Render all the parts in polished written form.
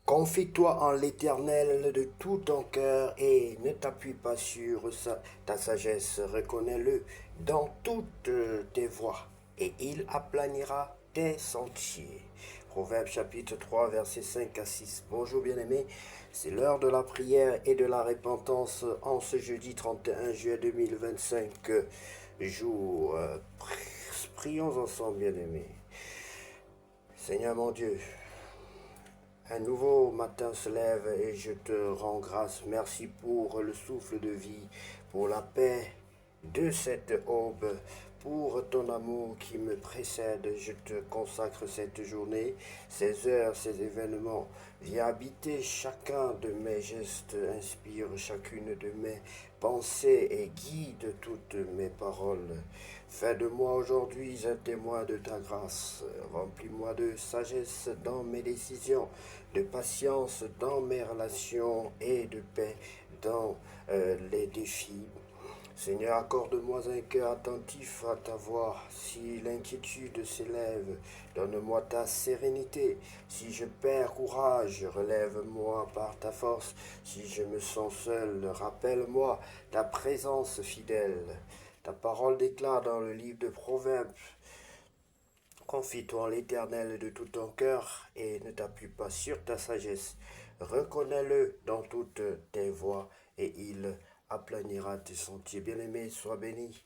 Confie-toi en l'Éternel de tout ton cœur et ne t'appuie pas sur ta sagesse. Reconnais-le dans toutes tes voies et il aplanira tes sentiers. Proverbe chapitre 3, versets 5 à 6. Bonjour bien-aimés, c'est l'heure de la prière et de la repentance en ce jeudi 31 juillet 2025. Jour, prions ensemble bien-aimés. Seigneur mon Dieu, un nouveau matin se lève et je te rends grâce. Merci pour le souffle de vie, pour la paix de cette aube, pour ton amour qui me précède. Je te consacre cette journée, ces heures, ces événements. Viens habiter chacun de mes gestes, inspire chacune de mes pensées et guide toutes mes paroles. Fais de moi aujourd'hui un témoin de ta grâce. Remplis-moi de sagesse dans mes décisions, de patience dans mes relations et de paix dans les défis. Seigneur, accorde-moi un cœur attentif à ta voix. Si l'inquiétude s'élève, donne-moi ta sérénité. Si je perds courage, relève-moi par ta force. Si je me sens seul, rappelle-moi ta présence fidèle. Ta parole déclare dans le livre de Proverbes: confie-toi en l'Éternel de tout ton cœur et ne t'appuie pas sur ta sagesse. Reconnais-le dans toutes tes voies et il aplanira tes sentiers. Bien-aimé, sois béni.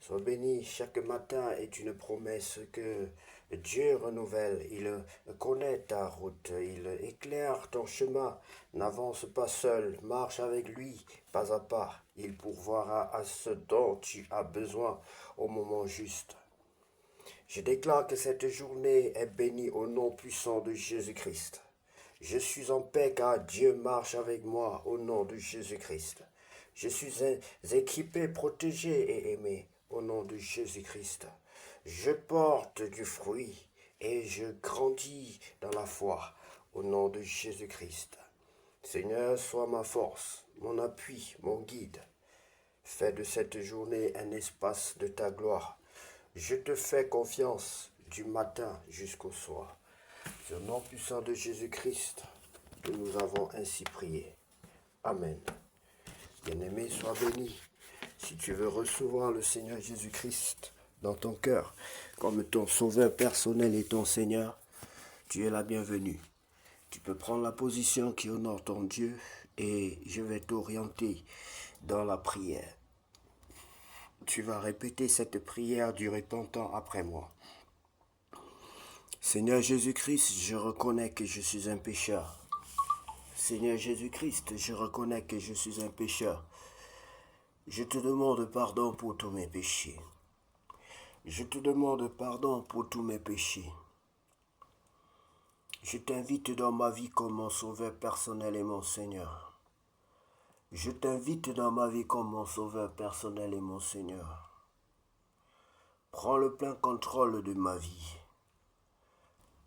Sois béni. Chaque matin est une promesse que Dieu renouvelle. Il connaît ta route. Il éclaire ton chemin. N'avance pas seul. Marche avec lui, pas à pas. Il pourvoira à ce dont tu as besoin au moment juste. Je déclare que cette journée est bénie au nom puissant de Jésus-Christ. Je suis en paix car Dieu marche avec moi au nom de Jésus-Christ. Je suis équipé, protégé et aimé au nom de Jésus-Christ. Je porte du fruit et je grandis dans la foi au nom de Jésus-Christ. Seigneur, sois ma force, mon appui, mon guide. Fais de cette journée un espace de ta gloire. Je te fais confiance du matin jusqu'au soir. C'est au nom puissant de Jésus-Christ que nous avons ainsi prié. Amen. Bien-aimé, sois béni. Si tu veux recevoir le Seigneur Jésus-Christ dans ton cœur comme ton sauveur personnel et ton Seigneur, tu es la bienvenue. Tu peux prendre la position qui honore ton Dieu et je vais t'orienter dans la prière. Tu vas répéter cette prière du repentant après moi. Seigneur Jésus-Christ, je reconnais que je suis un pécheur. Seigneur Jésus-Christ, je reconnais que je suis un pécheur. Je te demande pardon pour tous mes péchés. Je te demande pardon pour tous mes péchés. Je t'invite dans ma vie comme mon sauveur personnel et mon Seigneur. Je t'invite dans ma vie comme mon sauveur personnel et mon Seigneur. Prends le plein contrôle de ma vie.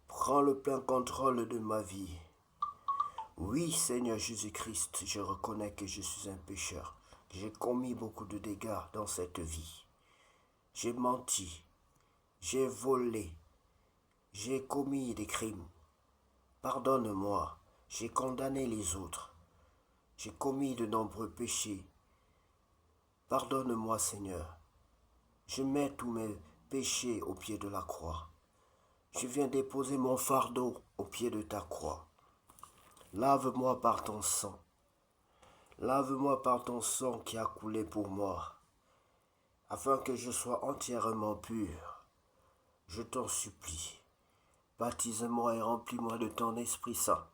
Prends le plein contrôle de ma vie. Oui, Seigneur Jésus-Christ, je reconnais que je suis un pécheur. J'ai commis beaucoup de dégâts dans cette vie. J'ai menti, j'ai volé, j'ai commis des crimes. Pardonne-moi, j'ai condamné les autres. J'ai commis de nombreux péchés. Pardonne-moi, Seigneur. Je mets tous mes péchés au pied de la croix. Je viens déposer mon fardeau au pied de ta croix. Lave-moi par ton sang. Lave-moi par ton sang qui a coulé pour moi, afin que je sois entièrement pur. Je t'en supplie. Baptise-moi et remplis-moi de ton Esprit Saint.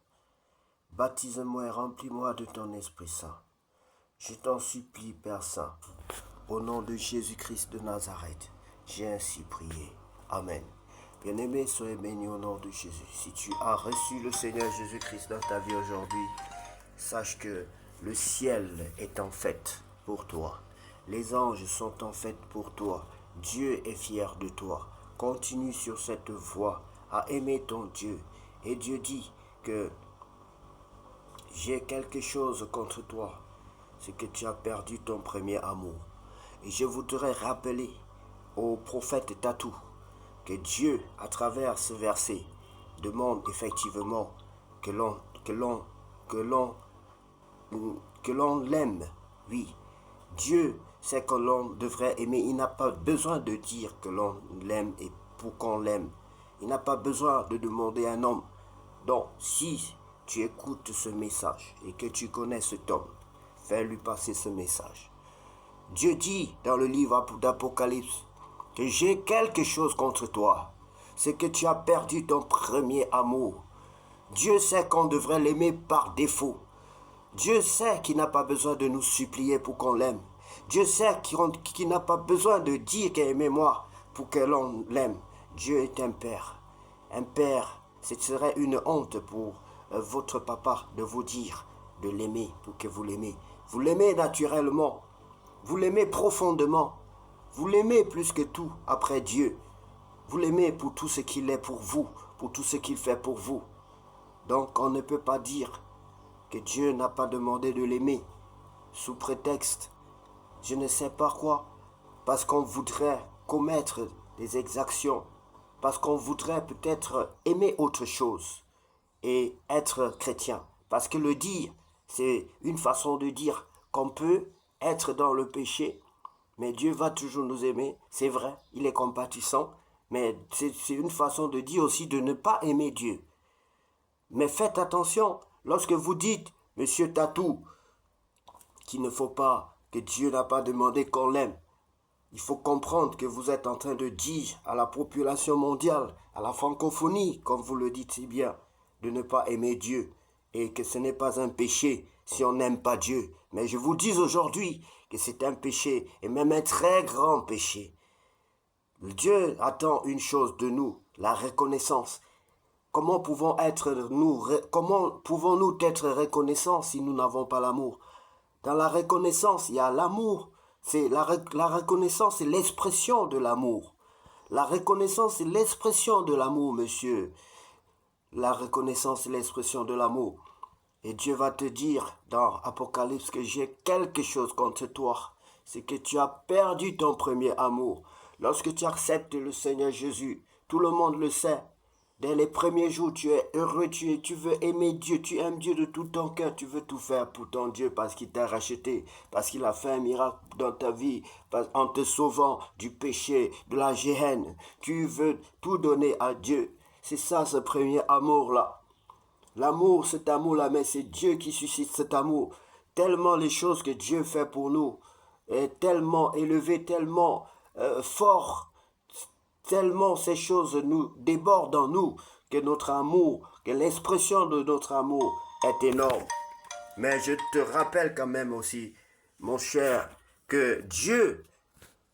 Baptise-moi et remplis-moi de ton Esprit Saint. Je t'en supplie, Père Saint, au nom de Jésus-Christ de Nazareth, j'ai ainsi prié. Amen. Bien-aimé, soyez béni au nom de Jésus. Si tu as reçu le Seigneur Jésus-Christ dans ta vie aujourd'hui, sache que le ciel est en fête pour toi. Les anges sont en fête pour toi. Dieu est fier de toi. Continue sur cette voie à aimer ton Dieu. Et Dieu dit que j'ai quelque chose contre toi, c'est que tu as perdu ton premier amour. Et je voudrais rappeler au prophète Tatou que Dieu, à travers ce verset, demande effectivement que l'on que l'on que l'on que l'on l'aime. Oui, Dieu sait que l'on devrait aimer. Il n'a pas besoin de dire que l'on l'aime et pour qu'on l'aime. Il n'a pas besoin de demander à un homme. Donc, si tu écoutes ce message et que tu connais cet homme, fais-lui passer ce message. Dieu dit dans le livre d'Apocalypse que j'ai quelque chose contre toi. C'est que tu as perdu ton premier amour. Dieu sait qu'on devrait l'aimer par défaut. Dieu sait qu'il n'a pas besoin de nous supplier pour qu'on l'aime. Dieu sait qu'il n'a pas besoin de dire qu'aimez-moi pour que l'on l'aime. Dieu est un père. Un père, ce serait une honte pour votre papa de vous dire de l'aimer pour que vous l'aimez. Vous l'aimez naturellement. Vous l'aimez profondément. Vous l'aimez plus que tout après Dieu. Vous l'aimez pour tout ce qu'il est pour vous, pour tout ce qu'il fait pour vous. Donc on ne peut pas dire que Dieu n'a pas demandé de l'aimer sous prétexte, je ne sais pas quoi, parce qu'on voudrait commettre des exactions, parce qu'on voudrait peut-être aimer autre chose et être chrétien. Parce que le dire, c'est une façon de dire qu'on peut être dans le péché, mais Dieu va toujours nous aimer, c'est vrai, il est compatissant, mais c'est une façon de dire aussi de ne pas aimer Dieu. Mais faites attention, lorsque vous dites, Monsieur Tatou, qu'il ne faut pas, que Dieu n'a pas demandé qu'on l'aime. Il faut comprendre que vous êtes en train de dire à la population mondiale, à la francophonie, comme vous le dites si bien, de ne pas aimer Dieu et que ce n'est pas un péché si on n'aime pas Dieu. Mais je vous dis aujourd'hui que c'est un péché et même un très grand péché. Dieu attend une chose de nous, la reconnaissance. Comment pouvons-nous être reconnaissants si nous n'avons pas l'amour? Dans la reconnaissance, il y a l'amour. La reconnaissance, c'est l'expression de l'amour. La reconnaissance, c'est l'expression de l'amour, monsieur. La reconnaissance, c'est l'expression de l'amour. Et Dieu va te dire dans Apocalypse que j'ai quelque chose contre toi. C'est que tu as perdu ton premier amour. Lorsque tu acceptes le Seigneur Jésus, tout le monde le sait. Dès les premiers jours, tu es heureux, tu veux aimer Dieu, tu aimes Dieu de tout ton cœur, tu veux tout faire pour ton Dieu parce qu'il t'a racheté, parce qu'il a fait un miracle dans ta vie, en te sauvant du péché, de la géhenne. Tu veux tout donner à Dieu. C'est ça ce premier amour-là. L'amour, cet amour-là, mais c'est Dieu qui suscite cet amour. Tellement les choses que Dieu fait pour nous est tellement élevé, tellement fort. Tellement ces choses nous débordent en nous que notre amour, que l'expression de notre amour est énorme. Mais je te rappelle quand même aussi, mon cher, que Dieu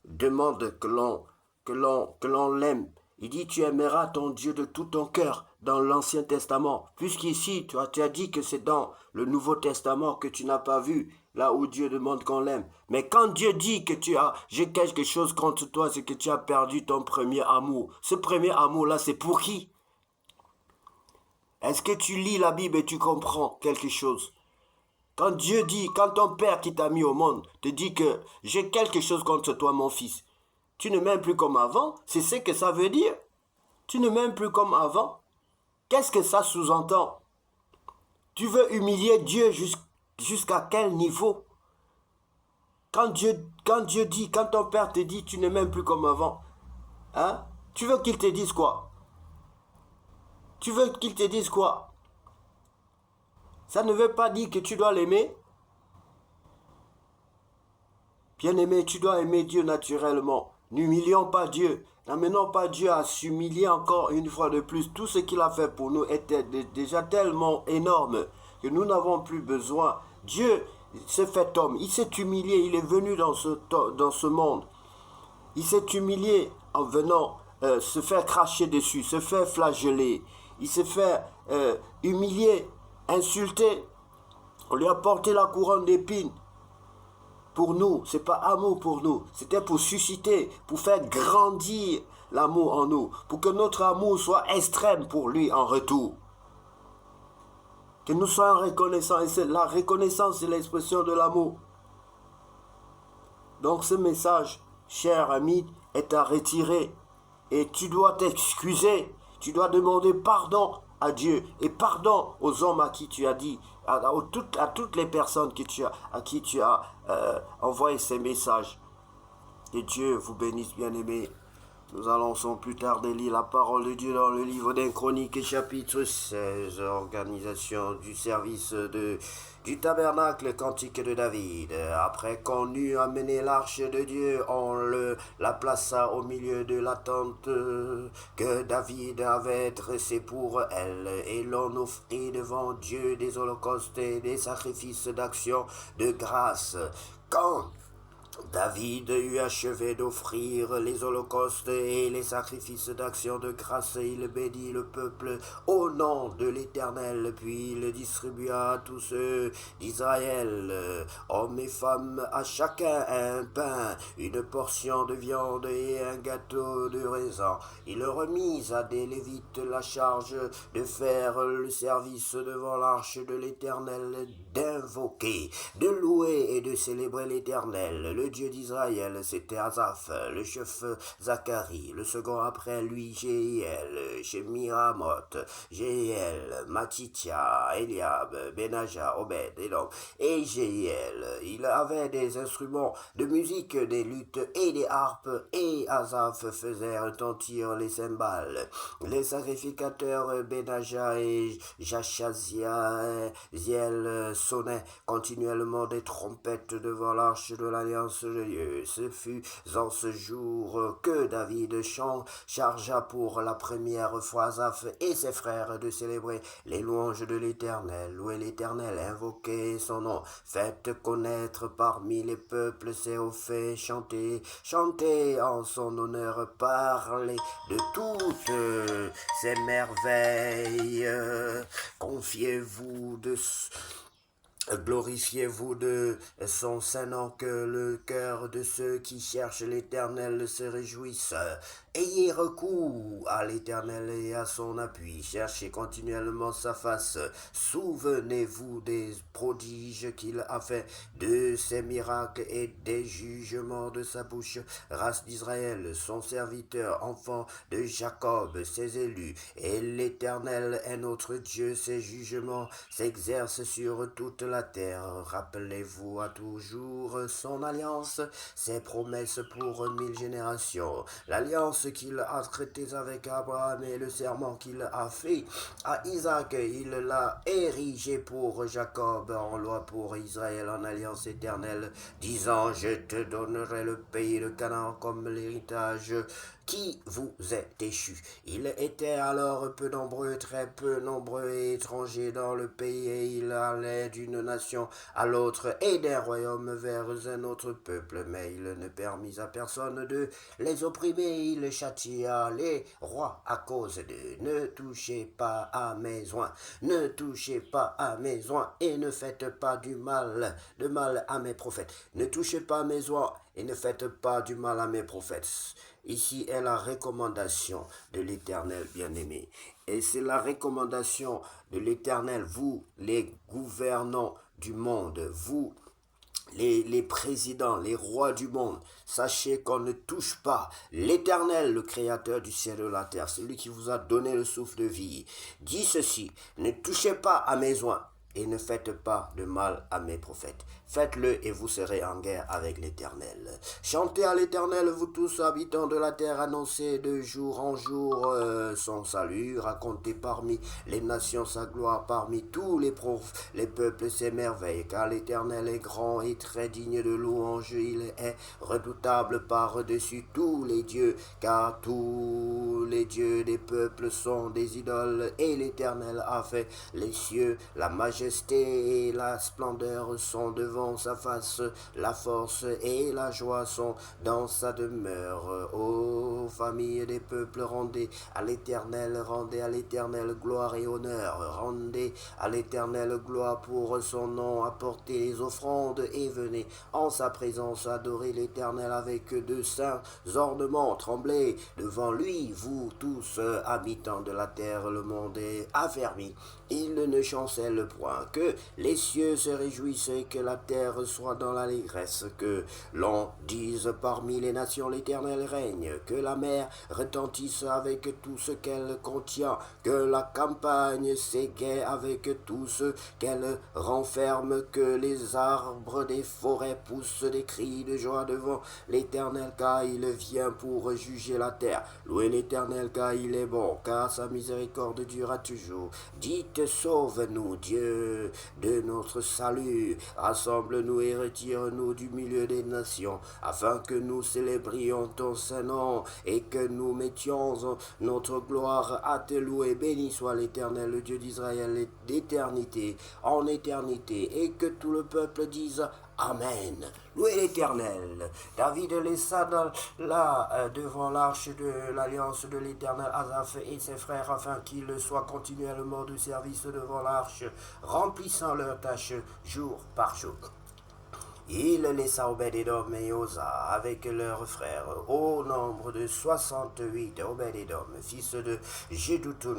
demande que l'on l'aime. Il dit tu aimeras ton Dieu de tout ton cœur dans l'Ancien Testament. Puisqu'ici, tu as dit que c'est dans le Nouveau Testament que tu n'as pas vu, là où Dieu demande qu'on l'aime. Mais quand Dieu dit que j'ai quelque chose contre toi, c'est que tu as perdu ton premier amour. Ce premier amour-là, c'est pour qui? Est-ce que tu lis la Bible et tu comprends quelque chose? Quand Dieu dit, quand ton père qui t'a mis au monde te dit que j'ai quelque chose contre toi, mon fils, tu ne m'aimes plus comme avant, c'est ce que ça veut dire. Tu ne m'aimes plus comme avant. Qu'est-ce que ça sous-entend? Tu veux humilier Dieu jusqu'à quel niveau? Quand Dieu dit, quand ton père te dit, tu ne m'aimes plus comme avant, hein? Tu veux qu'il te dise quoi? Tu veux qu'il te dise quoi? Ça ne veut pas dire que tu dois l'aimer. Bien-aimé, tu dois aimer Dieu naturellement. N'humilions pas Dieu. N'amenons pas Dieu à s'humilier encore une fois de plus. Tout ce qu'il a fait pour nous était déjà tellement énorme que nous n'avons plus besoin. Dieu s'est fait homme. Il s'est humilié. Il est venu dans ce monde. Il s'est humilié en venant se faire cracher dessus, se faire flageller. Il s'est fait humilier, insulter. On lui a porté la couronne d'épines. Pour nous, c'est pas amour pour nous, c'était pour susciter, pour faire grandir l'amour en nous, pour que notre amour soit extrême pour lui en retour. Que nous soyons reconnaissants, et la reconnaissance, c'est l'expression de l'amour. Donc ce message, cher ami, est à retirer, et tu dois t'excuser, tu dois demander pardon à Dieu et pardon aux hommes à qui tu as dit, à toutes les personnes à qui tu as envoyé ces messages. Que Dieu vous bénisse, bien-aimés. Nous allons sans plus tarder lire la parole de Dieu dans le livre d'un Chroniques, chapitre 16, organisation du service du tabernacle cantique de David. Après qu'on eut amené l'arche de Dieu, on la plaça au milieu de la tente que David avait dressée pour elle, et l'on offrit devant Dieu des holocaustes et des sacrifices d'action de grâce. Quand David eut achevé d'offrir les holocaustes et les sacrifices d'action de grâce, il bénit le peuple au nom de l'Éternel, puis il distribua à tous ceux d'Israël, hommes et femmes, à chacun un pain, une portion de viande et un gâteau de raisin. Il remit à des Lévites la charge de faire le service devant l'arche de l'Éternel, d'invoquer, de louer et de célébrer l'Éternel, le Dieu d'Israël. C'était Asaph, le chef Zacharie, le second après lui Jéhiel, Shemiramoth, Jéhiel, Matithia, Eliab, Benaja, Obed, Edom et Jéhiel. Il avait des instruments de musique, des luttes et des harpes, et Asaph faisait retentir les cymbales. Les sacrificateurs Benaja et Jachaziel sonnaient continuellement des trompettes devant l'arche de l'alliance de Dieu. Ce fut en ce jour que David chargea pour la première fois Asaph et ses frères de célébrer les louanges de l'Éternel. Louez l'Éternel, invoquez son nom, faites connaître parmi les peuples ses hauts faits, chantez en son honneur, parlez de toutes ses merveilles, glorifiez-vous de son Saint-Nom, que le cœur de ceux qui cherchent l'Éternel se réjouisse. Ayez recours à l'Éternel et à son appui. Cherchez continuellement sa face. Souvenez-vous des prodiges qu'il a fait, de ses miracles et des jugements de sa bouche. Race d'Israël, son serviteur, enfant de Jacob, ses élus. Et l'Éternel est notre Dieu. Ses jugements s'exercent sur toute la terre. Rappelez-vous à toujours son alliance, ses promesses pour 1000 générations. L'alliance qu'il a traité avec Abraham et le serment qu'il a fait à Isaac, il l'a érigé pour Jacob en loi, pour Israël en alliance éternelle, disant: je te donnerai le pays de Canaan comme l'héritage qui vous est échu. Il était alors peu nombreux, très peu nombreux et étrangers dans le pays, et il allait d'une nation à l'autre et d'un royaume vers un autre peuple, mais il ne permit à personne de les opprimer. Il châtia les rois à cause d'eux. Ne touchez pas à mes oins, ne touchez pas à mes oins, et ne faites pas de mal à mes prophètes. Ne touchez pas à mes oins et ne faites pas du mal à mes prophètes. Ici est la recommandation de l'Éternel, bien-aimé. Et c'est la recommandation de l'Éternel, vous, les gouvernants du monde, vous, les présidents, les rois du monde. Sachez qu'on ne touche pas l'Éternel, le créateur du ciel et de la terre, celui qui vous a donné le souffle de vie. Dit ceci: ne touchez pas à mes oins et ne faites pas de mal à mes prophètes. Faites-le et vous serez en guerre avec l'Éternel. Chantez à l'Éternel, vous tous habitants de la terre, annoncez de jour en jour son salut, racontez parmi les nations sa gloire, parmi tous les peuples ses merveilles, car l'Éternel est grand et très digne de louange, il est redoutable par-dessus tous les dieux, car tous les dieux des peuples sont des idoles, et l'Éternel a fait les cieux. La majesté et la splendeur sont devant sa face, la force et la joie sont dans sa demeure. Ô famille des peuples, rendez à l'Éternel gloire et honneur, rendez à l'Éternel gloire pour son nom, apportez les offrandes et venez en sa présence adorer l'Éternel avec de saints ornements, tremblez devant lui, vous tous habitants de la terre, le monde est affermi il ne chancelle point, que les cieux se réjouissent et que la terre soit dans l'allégresse, que l'on dise parmi les nations l'Éternel règne, que la mer retentisse avec tout ce qu'elle contient, que la campagne s'égaie avec tout ce qu'elle renferme, que les arbres des forêts poussent des cris de joie devant l'Éternel, car il vient pour juger la terre. Louez l'Éternel, car il est bon, car sa miséricorde durera toujours. Dites, sauve-nous, Dieu, de notre salut. Rassemble-nous et retire-nous du milieu des nations, afin que nous célébrions ton Saint-Nom et que nous mettions notre gloire à te louer. Béni soit l'Éternel, le Dieu d'Israël, d'éternité en éternité, et que tout le peuple dise Amen. Louez l'Éternel. David laissa là devant l'arche de l'alliance de l'Éternel Asaph et ses frères afin qu'ils soient continuellement de service devant l'arche, remplissant leurs tâches jour par jour. Il laissa Obed-Édom et Osa avec leurs frères, au nombre de 68, Obed-Édom, fils de Jeduthun,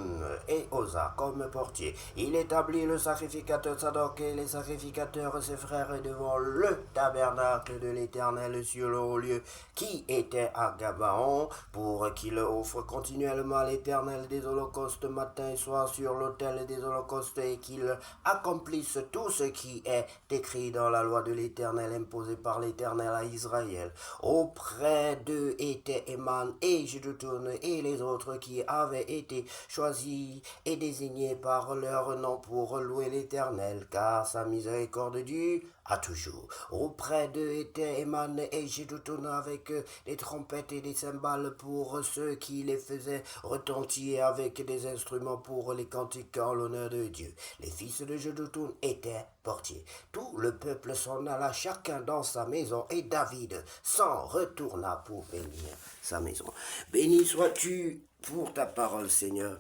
et Osa comme portier. Il établit le sacrificateur Sadok et les sacrificateurs ses frères devant le tabernacle de l'Éternel sur le haut lieu qui était à Gabaon, pour qu'il offre continuellement à l'Éternel des holocaustes matin et soir sur l'autel des holocaustes, et qu'il accomplisse tout ce qui est écrit dans la loi de l'Éternel imposé par l'Éternel à Israël. Auprès d'eux étaient Éman et Jeduthun et les autres qui avaient été choisis et désignés par leur nom pour louer l'Éternel, car sa miséricorde dure à toujours. Auprès d'eux étaient Éman et Jeduthun avec des trompettes et des cymbales pour ceux qui les faisaient retentir, avec des instruments pour les cantiques en l'honneur de Dieu. Les fils de Jeduthun étaient portiers. Tout le peuple s'en alla chacun dans sa maison, et David s'en retourna pour bénir sa maison. Béni sois-tu pour ta parole, Seigneur.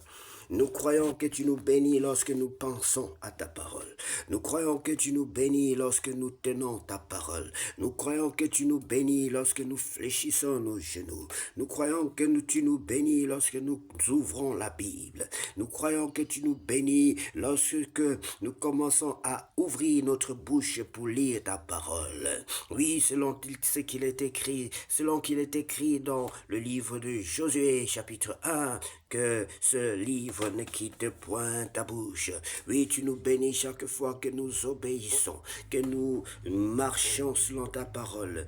Nous croyons que tu nous bénis lorsque nous pensons à ta parole. Nous croyons que tu nous bénis lorsque nous tenons ta parole. Nous croyons que tu nous bénis lorsque nous fléchissons nos genoux. Nous croyons que tu nous bénis lorsque nous ouvrons la Bible. Nous croyons que tu nous bénis lorsque nous commençons à ouvrir notre bouche pour lire ta parole. Oui, selon ce qu'il est écrit, selon qu'il est écrit dans le livre de Josué, chapitre 1, que ce livre ne quitte point ta bouche. Oui, tu nous bénis chaque fois que nous obéissons, que nous marchons selon ta parole,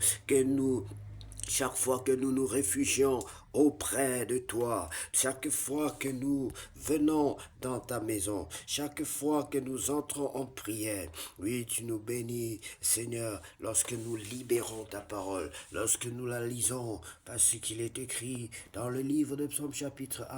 chaque fois que nous nous réfugions auprès de toi, chaque fois que nous venons dans ta maison, chaque fois que nous entrons en prière. Oui, tu nous bénis, Seigneur, lorsque nous libérons ta parole, lorsque nous la lisons, parce qu'il est écrit dans le livre de Psaume chapitre 1,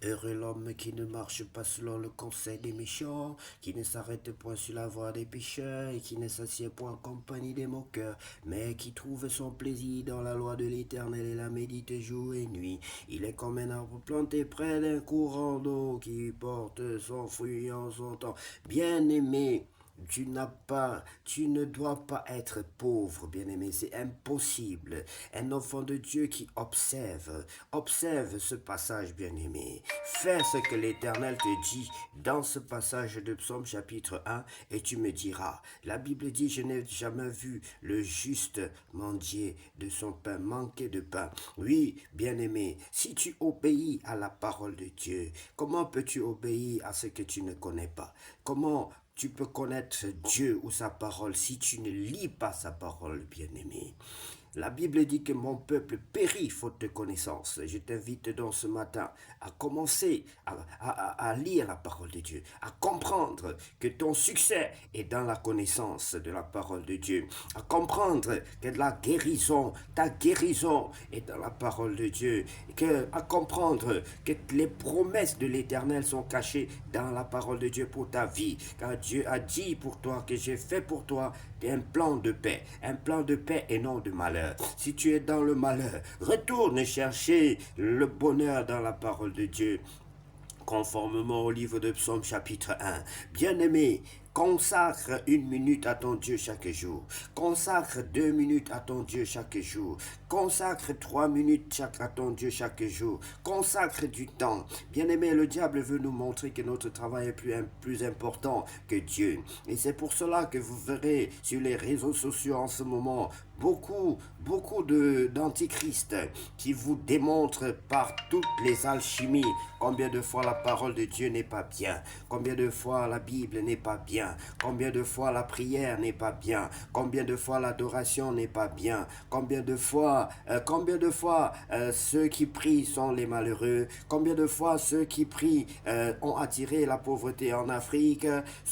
heureux l'homme qui ne marche pas selon le conseil des méchants, qui ne s'arrête point sur la voie des pécheurs, et qui ne s'assied point en compagnie des moqueurs, mais qui trouve son plaisir dans la loi de l'Éternel et la médite jour et nuit. Il est comme un arbre planté près d'un courant d'eau qui porte son fruit en son temps. Bien-aimé, tu ne dois pas être pauvre, bien-aimé, c'est impossible. Un enfant de Dieu qui observe ce passage, bien-aimé. Fais ce que l'Éternel te dit dans ce passage de Psaume chapitre 1 et tu me diras. La Bible dit, je n'ai jamais vu le juste mendier de son pain, manquer de pain. Oui, bien-aimé, si tu obéis à la parole de Dieu, comment peux-tu obéir à ce que tu ne connais pas? Comment tu peux connaître Dieu ou sa parole si tu ne lis pas sa parole, bien-aimé? La Bible dit que mon peuple périt faute de connaissance. Je t'invite donc ce matin à commencer à lire la parole de Dieu, à comprendre que ton succès est dans la connaissance de la parole de Dieu, à comprendre que ta guérison est dans la parole de Dieu, à comprendre que les promesses de l'Éternel sont cachées dans la parole de Dieu pour ta vie, car Dieu a dit pour toi que j'ai fait pour toi un plan de paix et non de malheur. Si tu es dans le malheur, retourne chercher le bonheur dans la parole de Dieu, conformément au livre de Psaume chapitre 1. Bien-aimé, Consacre 1 minute à ton Dieu chaque jour. Consacre 2 minutes à ton Dieu chaque jour. Consacre 3 minutes à ton Dieu chaque jour. Consacre du temps. Bien-aimé, le diable veut nous montrer que notre travail est plus important que Dieu. Et c'est pour cela que vous verrez sur les réseaux sociaux en ce moment beaucoup d'antichrists qui vous démontrent par toutes les alchimies combien de fois la parole de Dieu n'est pas bien, combien de fois la Bible n'est pas bien, combien de fois la prière n'est pas bien, combien de fois l'adoration n'est pas bien, combien de fois ceux qui prient sont les malheureux, combien de fois ceux qui prient ont attiré la pauvreté en Afrique,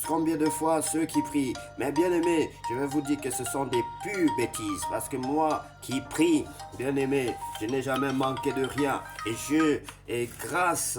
combien de fois ceux qui prient. Mais bien aimé, je vais vous dire que ce sont des pures bêtises. Parce que moi qui prie, bien aimé, je n'ai jamais manqué de rien. Et grâce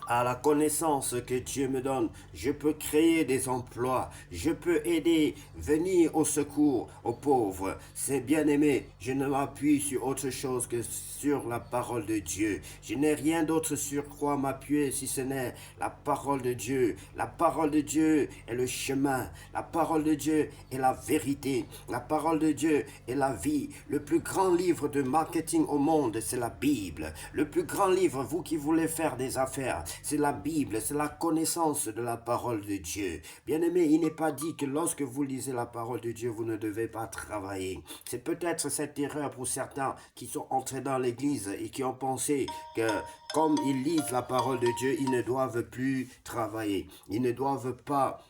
à la connaissance que Dieu me donne, je peux créer des emplois, je peux aider, venir au secours aux pauvres. C'est bien aimé, je ne m'appuie sur autre chose que sur la parole de Dieu. Je n'ai rien d'autre sur quoi m'appuyer si ce n'est la parole de Dieu. La parole de Dieu est le chemin, la parole de Dieu est la vérité, la parole de Dieu est la vie. Le plus grand livre de marketing au monde, c'est la Bible. Le plus grand livre, vous qui voulez faire des affaires, c'est la Bible, c'est la connaissance de la parole de Dieu. Bien-aimé, il n'est pas dit que lorsque vous lisez la parole de Dieu, vous ne devez pas travailler. C'est peut-être cette erreur pour certains qui sont entrés dans l'église et qui ont pensé que comme ils lisent la parole de Dieu, ils ne doivent plus travailler. Ils ne doivent pas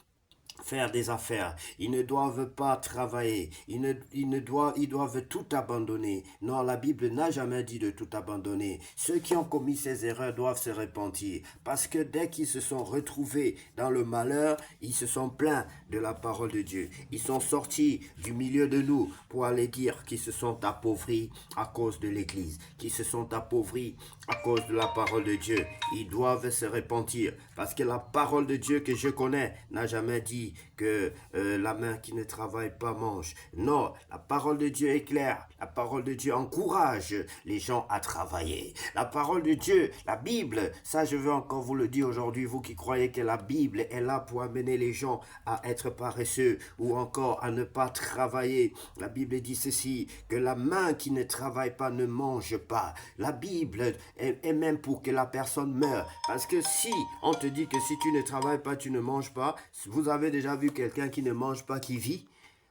faire des affaires, ils ne doivent pas travailler, ils doivent tout abandonner. Non, la Bible n'a jamais dit de tout abandonner. Ceux qui ont commis ces erreurs doivent se repentir, parce que dès qu'ils se sont retrouvés dans le malheur, ils se sont plaints de la parole de Dieu. Ils sont sortis du milieu de nous pour aller dire qu'ils se sont appauvris à cause de l'Église, qu'ils se sont appauvris à cause de la parole de Dieu. Ils doivent se repentir, parce que la parole de Dieu que je connais n'a jamais dit que la main qui ne travaille pas mange. Non, la parole de Dieu est claire. La parole de Dieu encourage les gens à travailler. La parole de Dieu, la Bible, ça je veux encore vous le dire aujourd'hui, vous qui croyez que la Bible est là pour amener les gens à être paresseux ou encore à ne pas travailler. La Bible dit ceci, que la main qui ne travaille pas ne mange pas. La Bible est même pour que la personne meure. Parce que si on te dit que si tu ne travailles pas, tu ne manges pas, vous avez déjà vu quelqu'un qui ne mange pas qui vit?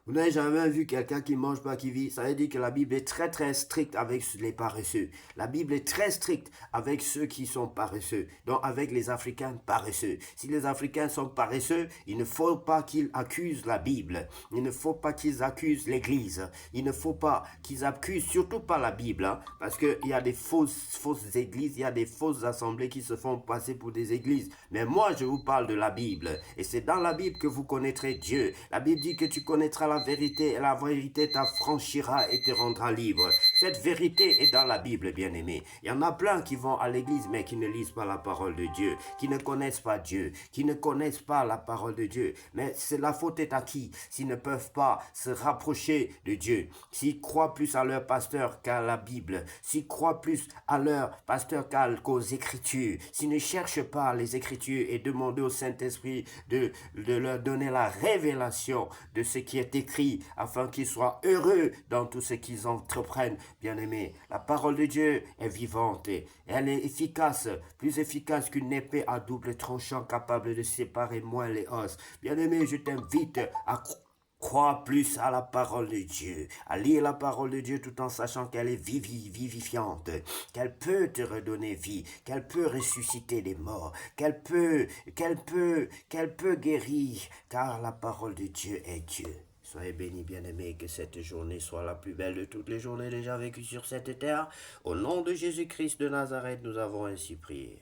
Vous n'avez jamais vu quelqu'un qui ne mange pas qui vit? Ça veut dire que la Bible est très très stricte avec les paresseux. La Bible est très stricte avec ceux qui sont paresseux. Donc avec les Africains paresseux. Si les Africains sont paresseux, il ne faut pas qu'ils accusent la Bible. Il ne faut pas qu'ils accusent l'Église. Il ne faut pas qu'ils accusent surtout pas la Bible. Hein, parce qu'il y a des fausses églises, il y a des fausses assemblées qui se font passer pour des églises. Mais moi je vous parle de la Bible. Et c'est dans la Bible que vous connaîtrez Dieu. La Bible dit que tu connaîtras la vérité, et la vérité t'affranchira et te rendra libre. Cette vérité est dans la Bible, bien-aimé. Il y en a plein qui vont à l'église, mais qui ne lisent pas la parole de Dieu, qui ne connaissent pas Dieu, qui ne connaissent pas la parole de Dieu. Mais la faute est à qui? S'ils ne peuvent pas se rapprocher de Dieu, s'ils croient plus à leur pasteur qu'à la Bible, s'ils croient plus à leur pasteur qu'aux Écritures, s'ils ne cherchent pas les Écritures et demander au Saint-Esprit de leur donner la révélation de ce qui est écrit, afin qu'ils soient heureux dans tout ce qu'ils entreprennent, bien-aimés. La parole de Dieu est vivante, et elle est efficace, plus efficace qu'une épée à double tranchant, capable de séparer moelle et os. Bien-aimé, je t'invite à croire plus à la parole de Dieu, à lire la parole de Dieu tout en sachant qu'elle est vivifiante, qu'elle peut te redonner vie, qu'elle peut ressusciter des morts, qu'elle peut guérir, car la parole de Dieu est Dieu. Soyez bénis, bien-aimés, que cette journée soit la plus belle de toutes les journées déjà vécues sur cette terre. Au nom de Jésus-Christ de Nazareth, nous avons ainsi prié.